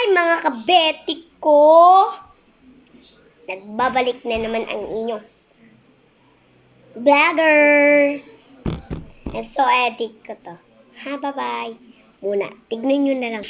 Mga kabetik ko! Nagbabalik na naman ang inyong vlogger! So, edit ko to. Ha, bye-bye. Muna, tignan nyo na lang.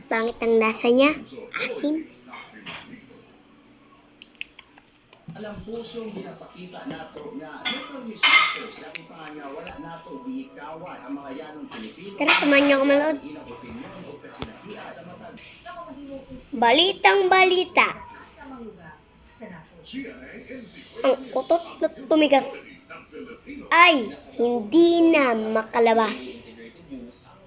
Pangit ang lasa niya. Asim. Alam pusong pinapakita nato nga local mismos sa kanya wala nato giikawan ang mga yanong Pilipino. Tara, samahan niyo ako manood. Balitang balita. Ang utot na tumigas ay hindi na makalabas.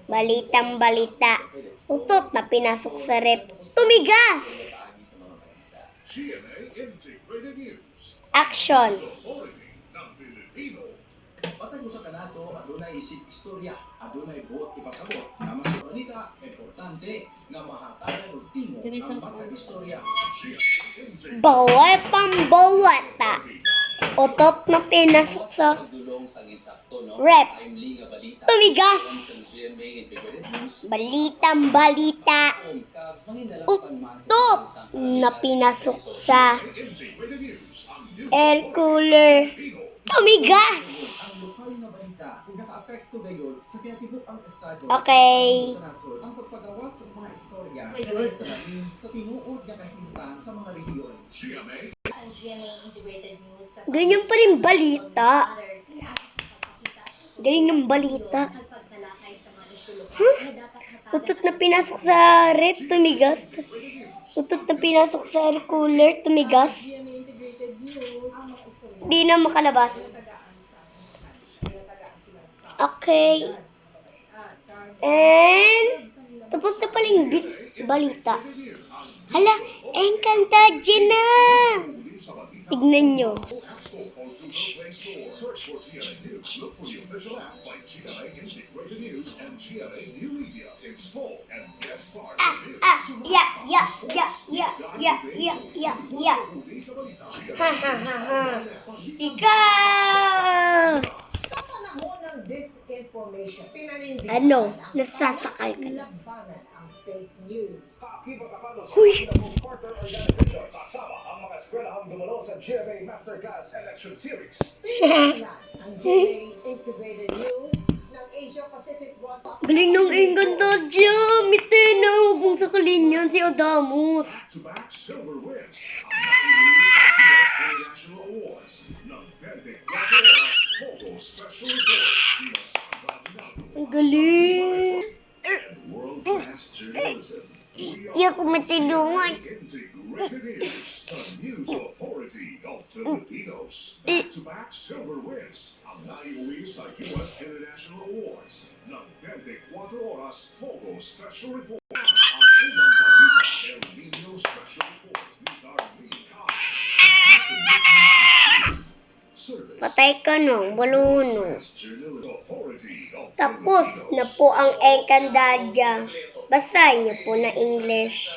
Balitang balita. Utot na pinasok sa rep. Tumigas! Action! Patay mo sa kanato, adunay isip istorya, adunay buot ipasabot. Nga mas balita, importante nga mahatagan o timo ang batang istorya. Balitang balita. Utot na pinasok sa rep. Tumigas! Balitang balita. Utot na pinasok sa air cooler. Tumigas! Okay. Ang pagpagawa sa mga istorya sa tinuod nga kahimtang sa mga rehiyon. Ganyan pa rin balita. Galing ng balita. Huh? Utot na pinasok sa rep, tumigas. Utot na pinasok sa air cooler, tumigas. Hindi na makalabas. Okay. And, tapos na pala yung balita. Hala, Encantadia na! Tignan nyo. Yeah. Ha. Ikaw! Ano? Nasasakal ka lang. Huy! Kasama ang mga eskwelahang dumalo sa GMA Masterclass Election Series. Ang GMA Integrated News ng Asia Pacific Broadcast. Galing ng Encantadia! Mitena! Huwag mong sakalin yan si Adamus. Back-to-back silver wins ang US International Awards ng 24 Oras Pogo Special Reports. Ang galing! And world-class journalism. Di ako matulungan. Integrated News, the news authority of Filipinos. Back-to-back silver wins ang naiuwi sa US International Awards ng 24 Oras Pogo Special Report. Ang unang balita, El Nino Special Report ni Darlene Kai. Ang ating service. Patay ka no, baluno. Journalism authority of Tapos na po ang Encantadia. Basahin niyo po na English.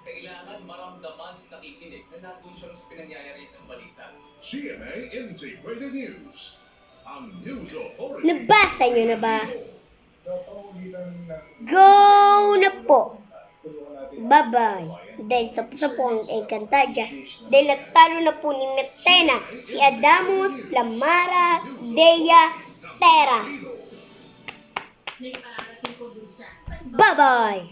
Kailangan maramdaman, nakikinig na nandun siya sa pinangyayari ng balita. GMA Integrated News. Ang news authority. Nabasa niyo na ba? Go na po. Bye-bye. Dahil tapos na po ang Encantadia. Dahil natalo na po ni Metena, si Adamus, Lamara, Dea, Tera. Bye-bye.